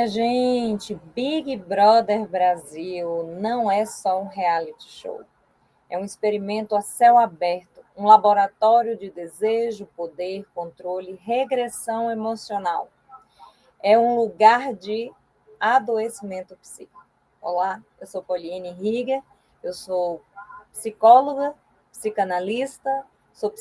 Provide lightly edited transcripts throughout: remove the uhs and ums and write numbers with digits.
minha gente, Big Brother Brasil não é só um reality show. É um experimento a céu aberto, um laboratório de desejo, poder, controle, regressão emocional. É um lugar de adoecimento psíquico. Olá, eu sou Poliane Rieger, eu sou psicóloga, psicanalista, sou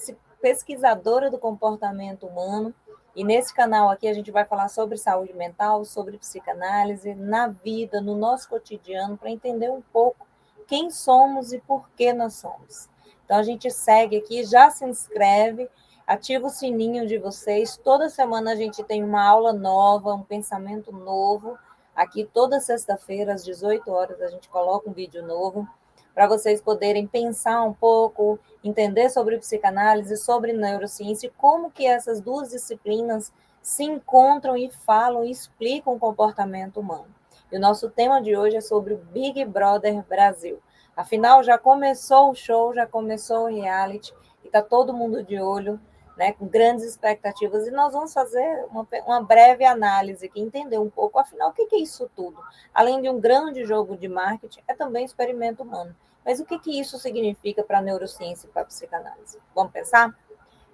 pesquisadora do comportamento humano e nesse canal aqui a gente vai falar sobre saúde mental, sobre psicanálise, na vida, no nosso cotidiano, para entender um pouco quem somos e por que nós somos. Então a gente segue aqui, já se inscreve, ativa o sininho de vocês. Toda semana a gente tem uma aula nova, um pensamento novo. Aqui toda sexta-feira, às 18 horas, a gente coloca um vídeo novo para vocês poderem pensar um pouco, entender sobre psicanálise, sobre neurociência, e como que essas duas disciplinas se encontram e falam e explicam o comportamento humano. E o nosso tema de hoje é sobre o Big Brother Brasil. Afinal, já começou o show, já começou o reality, e está todo mundo de olho, né, com grandes expectativas, e nós vamos fazer uma breve análise aqui, entender um pouco, afinal, o que é isso tudo? Além de um grande jogo de marketing, é também experimento humano. Mas o que isso significa para a neurociência e para a psicanálise? Vamos pensar?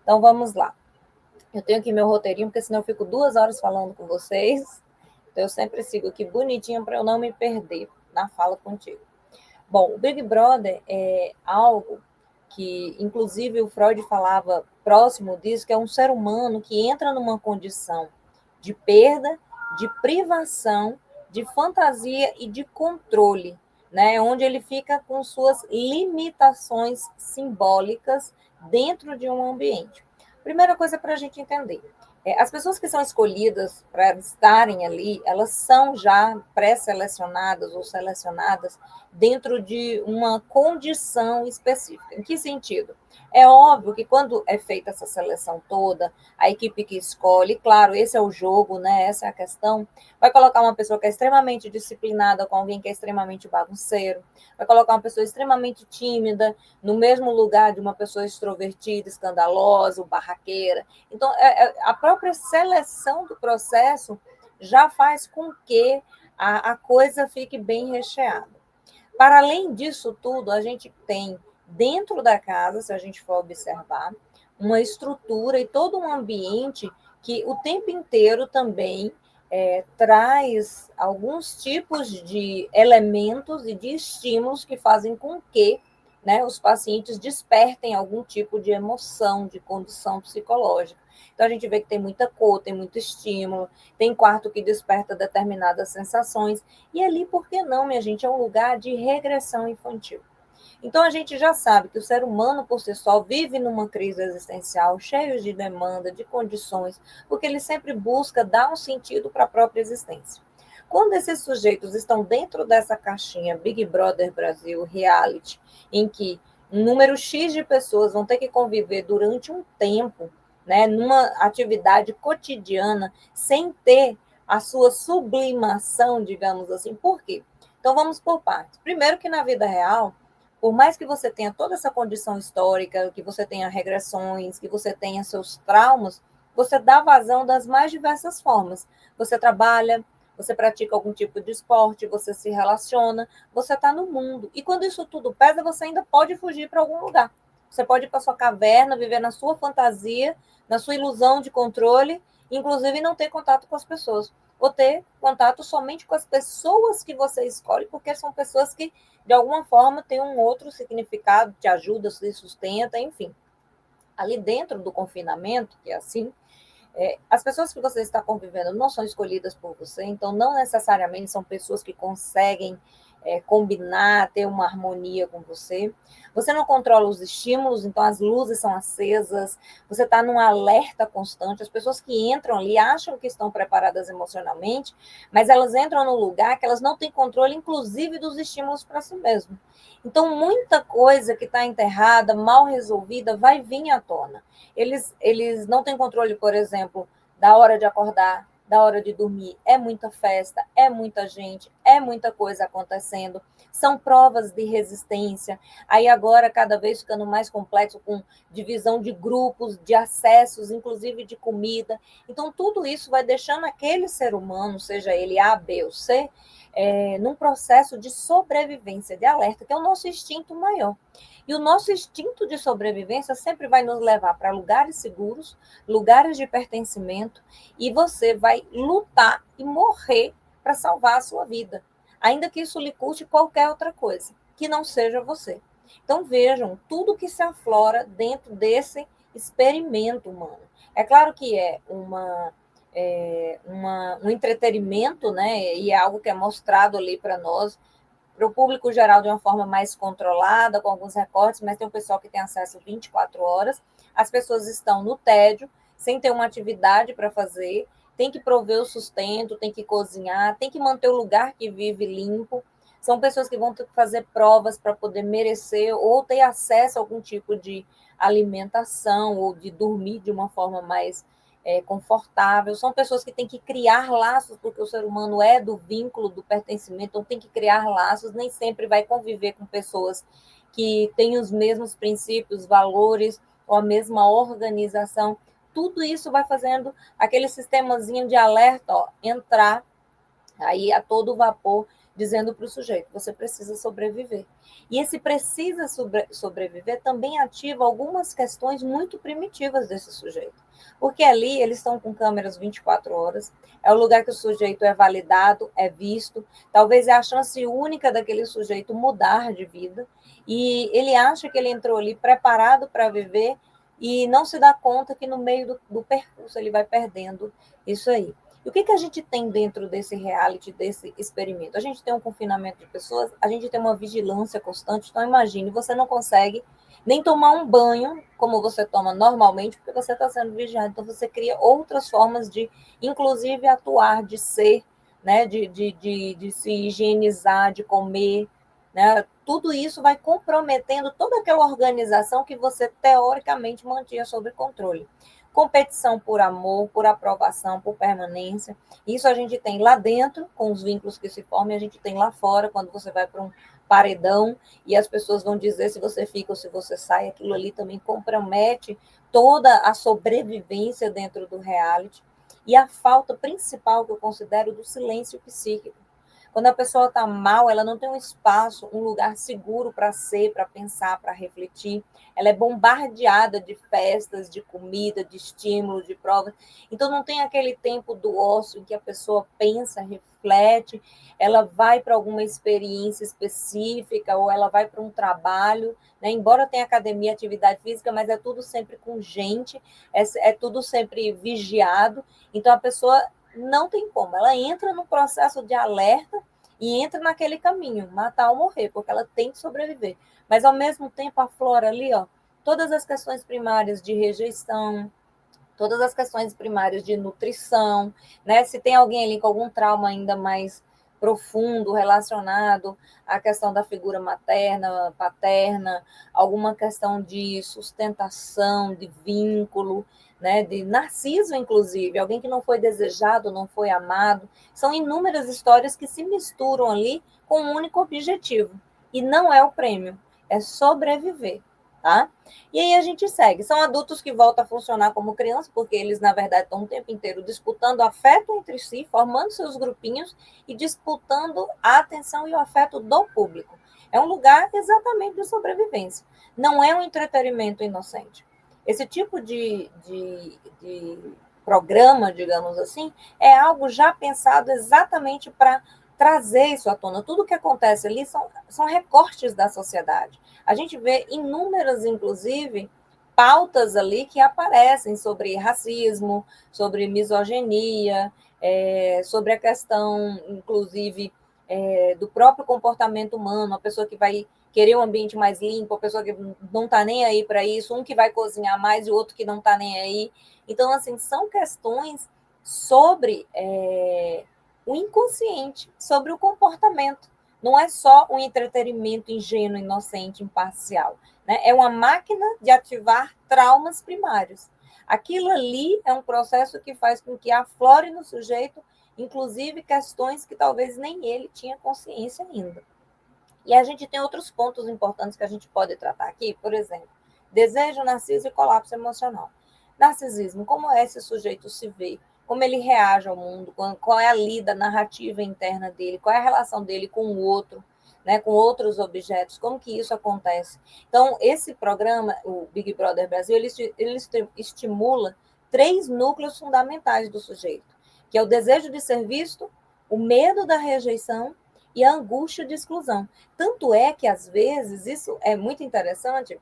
Então, vamos lá. Eu tenho aqui meu roteirinho, porque senão eu fico 2 horas falando com vocês, então eu sempre sigo aqui bonitinho para eu não me perder na fala contigo. Bom, o Big Brother é algo que, inclusive, o Freud falava próximo disso, que é um ser humano que entra numa condição de perda, de privação, de fantasia e de controle, né? Onde ele fica com suas limitações simbólicas dentro de um ambiente. Primeira coisa para a gente entender. As pessoas que são escolhidas para estarem ali, elas são já pré-selecionadas ou selecionadas dentro de uma condição específica. Em que sentido? É óbvio que quando é feita essa seleção toda, a equipe que escolhe, claro, esse é o jogo, né? Essa é a questão, vai colocar uma pessoa que é extremamente disciplinada com alguém que é extremamente bagunceiro, vai colocar uma pessoa extremamente tímida no mesmo lugar de uma pessoa extrovertida, escandalosa, barraqueira. Então, a própria seleção do processo já faz com que a coisa fique bem recheada. Para além disso tudo, a gente tem dentro da casa, se a gente for observar, uma estrutura e todo um ambiente que o tempo inteiro também traz alguns tipos de elementos e de estímulos que fazem com que, né, os pacientes despertem algum tipo de emoção, de condição psicológica. Então, a gente vê que tem muita cor, tem muito estímulo, tem quarto que desperta determinadas sensações, e ali, por que não, minha gente, é um lugar de regressão infantil. Então, a gente já sabe que o ser humano, por si só, vive numa crise existencial, cheio de demanda, de condições, porque ele sempre busca dar um sentido para a própria existência. Quando esses sujeitos estão dentro dessa caixinha Big Brother Brasil, reality, em que um número X de pessoas vão ter que conviver durante um tempo, né, numa atividade cotidiana, sem ter a sua sublimação, digamos assim. Por quê? Então, vamos por partes. Primeiro que na vida real, por mais que você tenha toda essa condição histórica, que você tenha regressões, que você tenha seus traumas, você dá vazão das mais diversas formas. Você trabalha, você pratica algum tipo de esporte, você se relaciona, você está no mundo. E quando isso tudo pesa, você ainda pode fugir para algum lugar. Você pode ir para sua caverna, viver na sua fantasia, na sua ilusão de controle, inclusive não ter contato com as pessoas. Ou ter contato somente com as pessoas que você escolhe, porque são pessoas que, de alguma forma, têm um outro significado, te ajuda, se sustenta, enfim. Ali dentro do confinamento, que é assim, as pessoas que você está convivendo não são escolhidas por você, então não necessariamente são pessoas que conseguem combinar, ter uma harmonia com você. Você não controla os estímulos, então as luzes são acesas, você está num alerta constante. As pessoas que entram ali acham que estão preparadas emocionalmente, mas elas entram num lugar que elas não têm controle, inclusive dos estímulos para si mesmo. Então, muita coisa que está enterrada, mal resolvida, vai vir à tona. Eles não têm controle, por exemplo, da hora de acordar, da hora de dormir. É muita festa, é muita gente, é muita coisa acontecendo, são provas de resistência, aí agora cada vez ficando mais complexo, com divisão de grupos, de acessos, inclusive de comida. Então, tudo isso vai deixando aquele ser humano, seja ele A, B ou C, num processo de sobrevivência, de alerta, que é o nosso instinto maior. E o nosso instinto de sobrevivência sempre vai nos levar para lugares seguros, lugares de pertencimento, e você vai lutar e morrer para salvar a sua vida, ainda que isso lhe custe qualquer outra coisa, que não seja você. Então vejam tudo que se aflora dentro desse experimento humano. É claro que um entretenimento, né? E é algo que é mostrado ali para nós, para o público geral, de uma forma mais controlada, com alguns recortes, mas tem um pessoal que tem acesso 24 horas. As pessoas estão no tédio, sem ter uma atividade para fazer, tem que prover o sustento, tem que cozinhar, tem que manter o lugar que vive limpo. São pessoas que vão ter que fazer provas para poder merecer ou ter acesso a algum tipo de alimentação ou de dormir de uma forma mais confortável. São pessoas que têm que criar laços, porque o ser humano é do vínculo, do pertencimento, então tem que criar laços, nem sempre vai conviver com pessoas que têm os mesmos princípios, valores, ou a mesma organização. Tudo isso vai fazendo aquele sistemazinho de alerta entrar aí a todo vapor, dizendo para o sujeito, você precisa sobreviver. E esse precisa sobreviver também ativa algumas questões muito primitivas desse sujeito. Porque ali eles estão com câmeras 24 horas, é o lugar que o sujeito é validado, é visto, talvez é a chance única daquele sujeito mudar de vida, e ele acha que ele entrou ali preparado para viver e não se dá conta que no meio do percurso ele vai perdendo isso aí. E o que a gente tem dentro desse reality, desse experimento? A gente tem um confinamento de pessoas, a gente tem uma vigilância constante. Então, imagine, você não consegue nem tomar um banho como você toma normalmente, porque você está sendo vigiado. Então, você cria outras formas de, inclusive, atuar, de ser, né? de se higienizar, de comer. Né? Tudo isso vai comprometendo toda aquela organização que você, teoricamente, mantinha sob controle. Competição por amor, por aprovação, por permanência. Isso a gente tem lá dentro, com os vínculos que se formam, e a gente tem lá fora, quando você vai para um paredão e as pessoas vão dizer se você fica ou se você sai. Aquilo ali também compromete toda a sobrevivência dentro do reality. E a falta principal que eu considero do silêncio psíquico. Quando a pessoa está mal, ela não tem um espaço, um lugar seguro para ser, para pensar, para refletir. Ela é bombardeada de festas, de comida, de estímulo, de provas. Então, não tem aquele tempo do ócio em que a pessoa pensa, reflete, ela vai para alguma experiência específica ou ela vai para um trabalho, né? Embora tenha academia, atividade física, mas é tudo sempre com gente, é tudo sempre vigiado. Então, a pessoa não tem como. Ela entra no processo de alerta e entra naquele caminho, matar ou morrer, porque ela tem que sobreviver. Mas, ao mesmo tempo, aflora ali, ó, todas as questões primárias de rejeição, todas as questões primárias de nutrição, né? Se tem alguém ali com algum trauma ainda mais profundo relacionado à questão da figura materna, paterna, alguma questão de sustentação, de vínculo, né, de narciso, inclusive, alguém que não foi desejado, não foi amado. São inúmeras histórias que se misturam ali com um único objetivo. E não é o prêmio, é sobreviver, tá? E aí a gente segue. São adultos que voltam a funcionar como criança, porque eles, na verdade, estão o tempo inteiro disputando afeto entre si, formando seus grupinhos e disputando a atenção e o afeto do público. É um lugar exatamente de sobrevivência. Não é um entretenimento inocente. Esse tipo de programa, digamos assim, é algo já pensado exatamente para trazer isso à tona. Tudo que acontece ali são recortes da sociedade. A gente vê inúmeras, inclusive, pautas ali que aparecem sobre racismo, sobre misoginia, sobre a questão, inclusive, do próprio comportamento humano, a pessoa que vai querer um ambiente mais limpo, a pessoa que não está nem aí para isso, um que vai cozinhar mais e o outro que não está nem aí. Então, assim, são questões sobre o inconsciente, sobre o comportamento. Não é só um entretenimento ingênuo, inocente, imparcial. Né? É uma máquina de ativar traumas primários. Aquilo ali é um processo que faz com que aflore no sujeito inclusive questões que talvez nem ele tinha consciência ainda. E a gente tem outros pontos importantes que a gente pode tratar aqui, por exemplo, desejo, narciso e colapso emocional. Narcisismo, como esse sujeito se vê, como ele reage ao mundo, qual é a lida narrativa interna dele, qual é a relação dele com o outro, né, com outros objetos, como que isso acontece. Então, esse programa, o Big Brother Brasil, ele estimula 3 núcleos fundamentais do sujeito, que é o desejo de ser visto, o medo da rejeição e a angústia de exclusão. Tanto é que, às vezes, isso é muito interessante,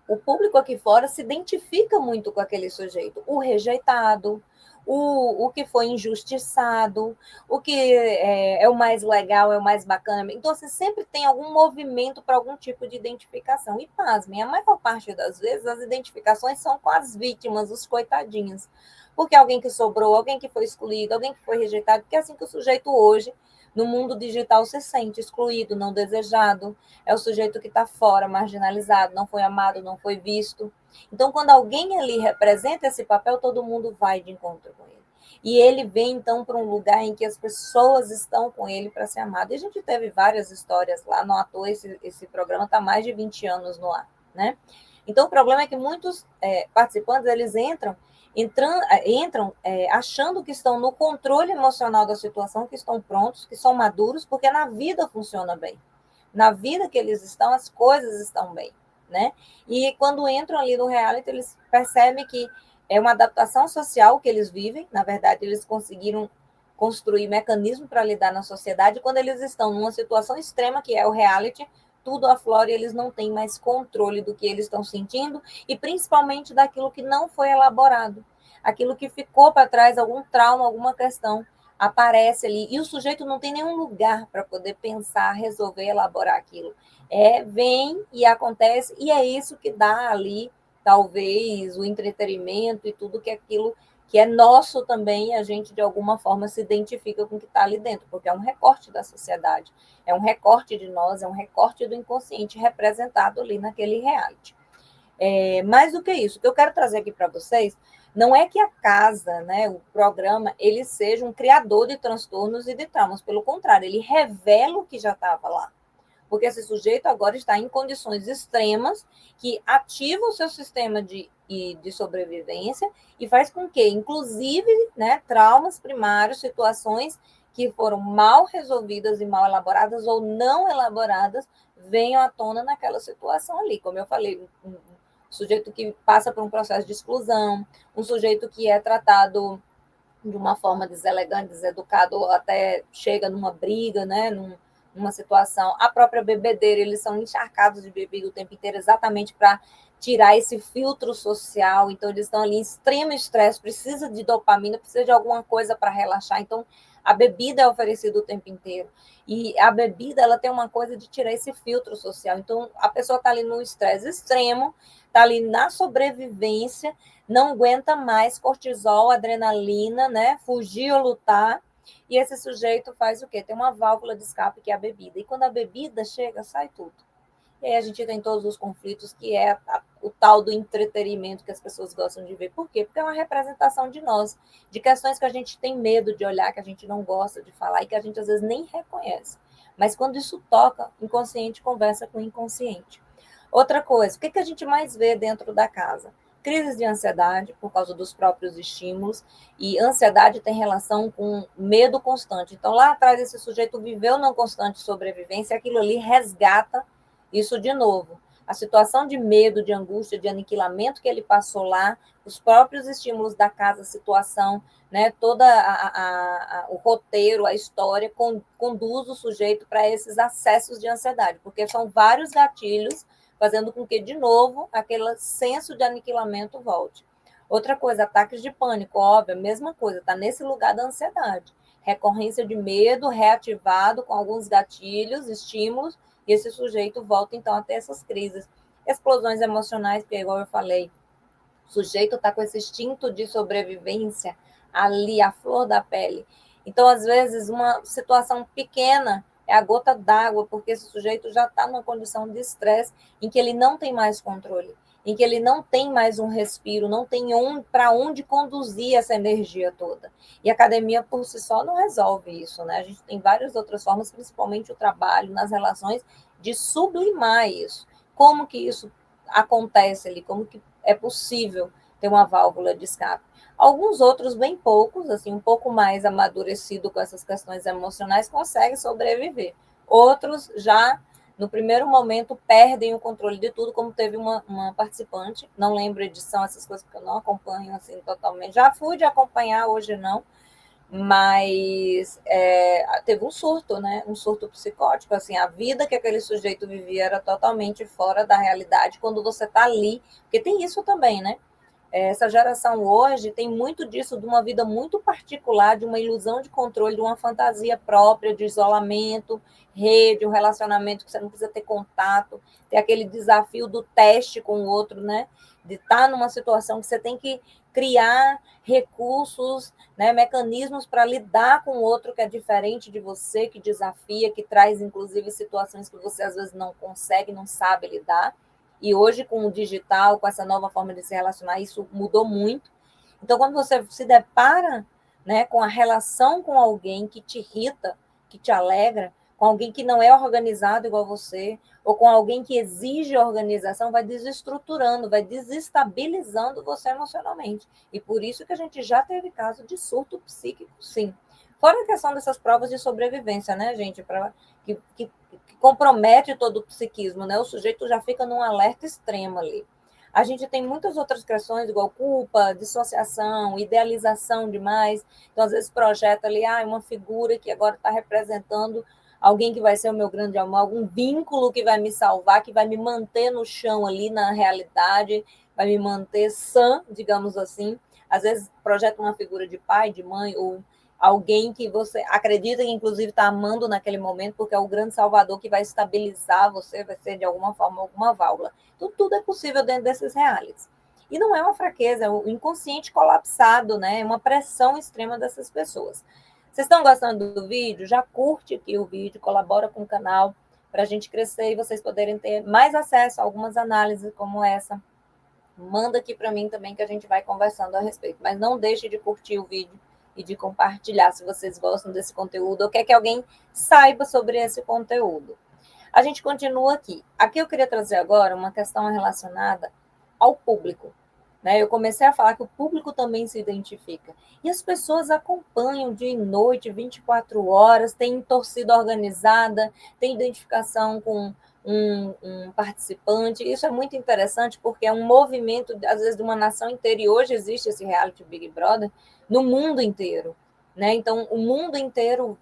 o público aqui fora se identifica muito com aquele sujeito, o rejeitado, o que foi injustiçado, o que é o mais legal, é o mais bacana. Então, você sempre tem algum movimento para algum tipo de identificação. E, pasmem, a maior parte das vezes as identificações são com as vítimas, os coitadinhos. Porque alguém que sobrou, alguém que foi excluído, alguém que foi rejeitado, porque é assim que o sujeito hoje, no mundo digital, se sente excluído, não desejado, é o sujeito que está fora, marginalizado, não foi amado, não foi visto. Então, quando alguém ali representa esse papel, todo mundo vai de encontro com ele. E ele vem, então, para um lugar em que as pessoas estão com ele para ser amado. E a gente teve várias histórias lá, não à toa esse programa está mais de 20 anos no ar, né? Então, o problema é que muitos participantes, eles entram achando que estão no controle emocional da situação, que estão prontos, que são maduros, porque na vida funciona bem. Na vida que eles estão, as coisas estão bem, né? E quando entram ali no reality, eles percebem que é uma adaptação social que eles vivem. Na verdade, eles conseguiram construir mecanismo para lidar na sociedade. Quando eles estão numa situação extrema, que é o reality, tudo aflora e eles não têm mais controle do que eles estão sentindo e principalmente daquilo que não foi elaborado, aquilo que ficou para trás, algum trauma, alguma questão aparece ali e o sujeito não tem nenhum lugar para poder pensar, resolver, elaborar aquilo. Vem e acontece e é isso que dá ali talvez o entretenimento e tudo que aquilo que é nosso também, a gente de alguma forma se identifica com o que está ali dentro, porque é um recorte da sociedade, é um recorte de nós, é um recorte do inconsciente representado ali naquele reality. Mais do que isso, o que eu quero trazer aqui para vocês não é que a casa, né, o programa, ele seja um criador de transtornos e de traumas, pelo contrário, ele revela o que já estava lá. Porque esse sujeito agora está em condições extremas que ativa o seu sistema de sobrevivência e faz com que, inclusive, né, traumas primários, situações que foram mal resolvidas e mal elaboradas ou não elaboradas, venham à tona naquela situação ali. Como eu falei, um sujeito que passa por um processo de exclusão, um sujeito que é tratado de uma forma deselegante, deseducado, ou até chega numa briga, né, numa situação. A própria bebedeira, eles são encharcados de bebida o tempo inteiro, exatamente para tirar esse filtro social. Então, eles estão ali em extremo estresse, precisa de dopamina, precisa de alguma coisa para relaxar. Então, a bebida é oferecida o tempo inteiro. E a bebida, ela tem uma coisa de tirar esse filtro social. Então, a pessoa está ali no estresse extremo, está ali na sobrevivência, não aguenta mais cortisol, adrenalina, né? Fugir ou lutar. E esse sujeito faz o quê? Tem uma válvula de escape que é a bebida. E quando a bebida chega, sai tudo. E aí a gente tem todos os conflitos, que é o tal do entretenimento que as pessoas gostam de ver. Por quê? Porque é uma representação de nós, de questões que a gente tem medo de olhar, que a gente não gosta de falar e que a gente às vezes nem reconhece. Mas quando isso toca, o inconsciente conversa com o inconsciente. Outra coisa, o que a gente mais vê dentro da casa? Crises de ansiedade por causa dos próprios estímulos, e ansiedade tem relação com medo constante. Então, lá atrás, esse sujeito viveu numa constante sobrevivência, aquilo ali resgata isso de novo. A situação de medo, de angústia, de aniquilamento que ele passou lá, os próprios estímulos da casa, a situação, né, todo o roteiro, a história, conduz o sujeito para esses acessos de ansiedade, porque são vários gatilhos fazendo com que, de novo, aquele senso de aniquilamento volte. Outra coisa, ataques de pânico, óbvio, a mesma coisa, está nesse lugar da ansiedade. Recorrência de medo reativado com alguns gatilhos, estímulos, e esse sujeito volta, então, a ter essas crises. Explosões emocionais, que, igual eu falei, o sujeito está com esse instinto de sobrevivência ali, a flor da pele. Então, às vezes, uma situação pequena é a gota d'água, porque esse sujeito já está numa condição de estresse em que ele não tem mais controle. em que ele não tem mais um respiro, não tem para onde conduzir essa energia toda. E a academia por si só não resolve isso, né? A gente tem várias outras formas, principalmente o trabalho, nas relações, de sublimar isso. Como que isso acontece ali? Como que é possível ter uma válvula de escape? Alguns outros, bem poucos, assim, um pouco mais amadurecido com essas questões emocionais, conseguem sobreviver. Outros já, no primeiro momento, perdem o controle de tudo, como teve uma participante, não lembro a edição, essas coisas que eu não acompanho assim totalmente. Já fui de acompanhar, hoje não, mas teve um surto, né? Um surto psicótico, assim, a vida que aquele sujeito vivia era totalmente fora da realidade quando você está ali, porque tem isso também, né? Essa geração hoje tem muito disso, de uma vida muito particular, de uma ilusão de controle, de uma fantasia própria, de isolamento, rede, um relacionamento que você não precisa ter contato, ter aquele desafio do teste com o outro, né? De estar numa situação que você tem que criar recursos, né, mecanismos para lidar com o outro que é diferente de você, que desafia, que traz, inclusive, situações que você às vezes não consegue, não sabe lidar. E hoje, com o digital, com essa nova forma de se relacionar, isso mudou muito. Então, quando você se depara, né, com a relação com alguém que te irrita, que te alegra, com alguém que não é organizado igual você, ou com alguém que exige organização, vai desestruturando, vai desestabilizando você emocionalmente. E por isso que a gente já teve caso de surto psíquico, sim. Fora a questão dessas provas de sobrevivência, né, gente? Que compromete todo o psiquismo, né? O sujeito já fica num alerta extremo ali. A gente tem muitas outras questões, igual culpa, dissociação, idealização demais. Então, às vezes, projeta ali, uma figura que agora está representando alguém que vai ser o meu grande amor, algum vínculo que vai me salvar, que vai me manter no chão ali, na realidade, vai me manter sã, digamos assim. Às vezes, projeta uma figura de pai, de mãe, ou alguém que você acredita que, inclusive, está amando naquele momento, porque é o grande salvador que vai estabilizar você, vai ser, de alguma forma, alguma válvula. Então, tudo é possível dentro desses realities. E não é uma fraqueza, é o inconsciente colapsado, né? É uma pressão extrema dessas pessoas. Vocês estão gostando do vídeo? Já curte aqui o vídeo, colabora com o canal para a gente crescer e vocês poderem ter mais acesso a algumas análises como essa. Manda aqui para mim também que a gente vai conversando a respeito. Mas não deixe de curtir o vídeo e de compartilhar se vocês gostam desse conteúdo ou quer que alguém saiba sobre esse conteúdo. A gente continua aqui. Aqui eu queria trazer agora uma questão relacionada ao público. Né? Eu comecei a falar que o público também se identifica. E as pessoas acompanham dia e noite, 24 horas, tem torcida organizada, tem identificação com um participante. Isso é muito interessante porque é um movimento, às vezes, de uma nação inteira. E hoje existe esse reality Big Brother no mundo inteiro. Né? Então, o mundo inteiro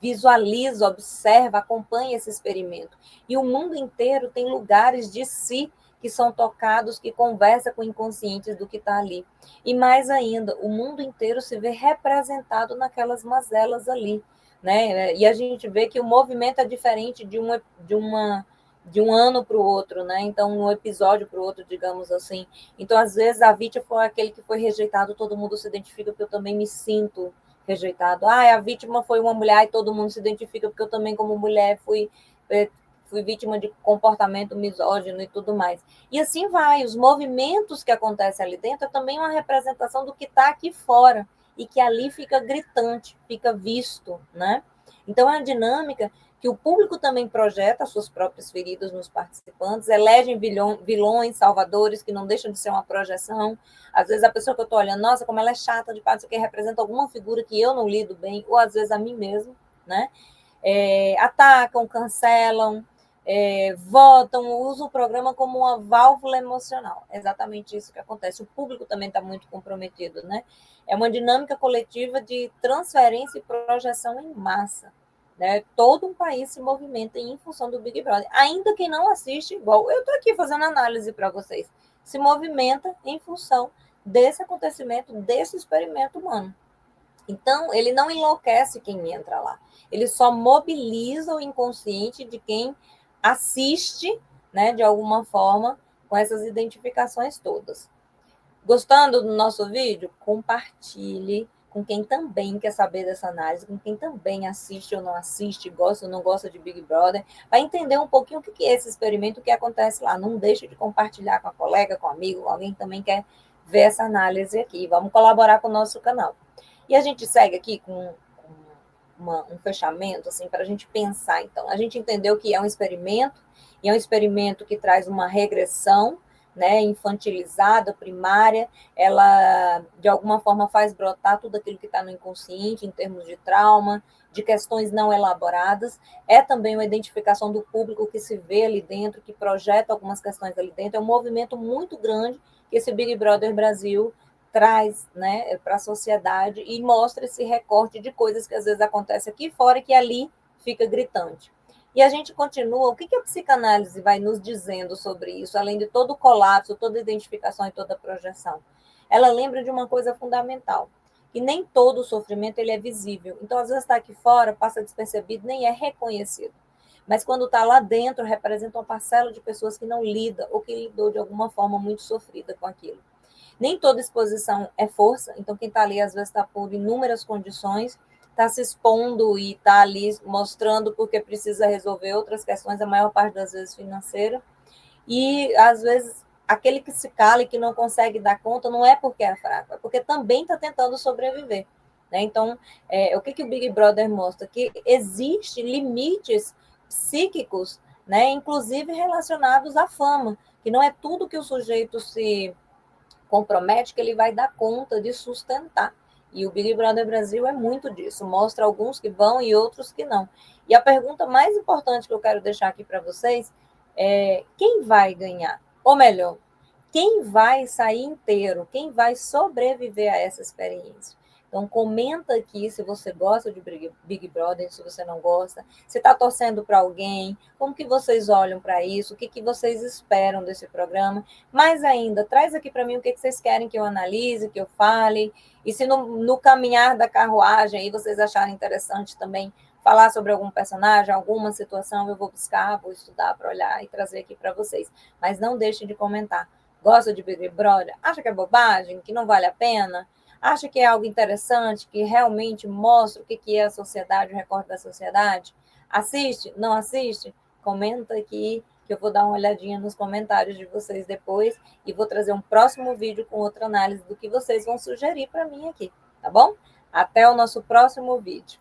visualiza, observa, acompanha esse experimento. E o mundo inteiro tem lugares de si que são tocados, que conversa com inconscientes do que está ali. E mais ainda, o mundo inteiro se vê representado naquelas mazelas ali. Né? E a gente vê que o movimento é diferente de um ano para o outro, né? Então, um episódio para o outro, digamos assim. Então, às vezes, a vítima foi aquele que foi rejeitado, todo mundo se identifica, porque eu também me sinto rejeitado. A vítima foi uma mulher e todo mundo se identifica, porque eu também, como mulher, fui vítima de comportamento misógino e tudo mais. E assim vai. Os movimentos que acontecem ali dentro é também uma representação do que está aqui fora e que ali fica gritante, fica visto, né? Então, é uma dinâmica que o público também projeta suas próprias feridas nos participantes, elegem vilões, salvadores, que não deixam de ser uma projeção. Às vezes a pessoa que eu estou olhando, nossa, como ela é chata de parte, que representa alguma figura que eu não lido bem, ou às vezes a mim mesmo, né? Atacam, cancelam, votam, usam o programa como uma válvula emocional. É exatamente isso que acontece. O público também está muito comprometido, né? É uma dinâmica coletiva de transferência e projeção em massa. Né? Todo um país se movimenta em função do Big Brother. Ainda quem não assiste, igual eu estou aqui fazendo análise para vocês, se movimenta em função desse acontecimento, desse experimento humano. Então, ele não enlouquece quem entra lá. Ele só mobiliza o inconsciente de quem assiste, né, de alguma forma, com essas identificações todas. Gostando do nosso vídeo? Compartilhe com quem também quer saber dessa análise, com quem também assiste ou não assiste, gosta ou não gosta de Big Brother, para entender um pouquinho o que é esse experimento, o que acontece lá. Não deixe de compartilhar com a colega, com o amigo, com alguém que também quer ver essa análise aqui. Vamos colaborar com o nosso canal. E a gente segue aqui com um fechamento, assim, para a gente pensar. Então, a gente entendeu que é um experimento, e é um experimento que traz uma regressão, né, infantilizada, primária, ela, de alguma forma, faz brotar tudo aquilo que está no inconsciente, em termos de trauma, de questões não elaboradas. É também uma identificação do público que se vê ali dentro, que projeta algumas questões ali dentro. É um movimento muito grande que esse Big Brother Brasil traz, né, para a sociedade e mostra esse recorte de coisas que às vezes acontecem aqui fora e que ali fica gritante. E a gente continua, o que a psicanálise vai nos dizendo sobre isso, além de todo o colapso, toda a identificação e toda a projeção? Ela lembra de uma coisa fundamental, que nem todo o sofrimento ele é visível. Então, às vezes está aqui fora, passa despercebido, nem é reconhecido. Mas quando está lá dentro, representa uma parcela de pessoas que não lida ou que lidou de alguma forma muito sofrida com aquilo. Nem toda exposição é força, então quem está ali às vezes está por inúmeras condições, está se expondo e está ali mostrando porque precisa resolver outras questões, a maior parte das vezes financeira, e às vezes aquele que se cala e que não consegue dar conta não é porque é fraco, é porque também está tentando sobreviver. Né? Então, o que o Big Brother mostra? Que existe limites psíquicos, né? Inclusive relacionados à fama, que não é tudo que o sujeito se compromete que ele vai dar conta de sustentar. E o Big Brother Brasil é muito disso, mostra alguns que vão e outros que não. E a pergunta mais importante que eu quero deixar aqui para vocês é: quem vai ganhar? Ou melhor, quem vai sair inteiro? Quem vai sobreviver a essa experiência? Então, comenta aqui se você gosta de Big Brother, se você não gosta, se está torcendo para alguém, como que vocês olham para isso, o que vocês esperam desse programa. Mais ainda, traz aqui para mim o que vocês querem que eu analise, que eu fale, e se no caminhar da carruagem aí vocês acharem interessante também falar sobre algum personagem, alguma situação, eu vou buscar, vou estudar para olhar e trazer aqui para vocês. Mas não deixem de comentar. Gosta de Big Brother? Acha que é bobagem, que não vale a pena? Acha que é algo interessante, que realmente mostra o que é a sociedade, o recorte da sociedade? Assiste? Não assiste? Comenta aqui, que eu vou dar uma olhadinha nos comentários de vocês depois e vou trazer um próximo vídeo com outra análise do que vocês vão sugerir para mim aqui, tá bom? Até o nosso próximo vídeo.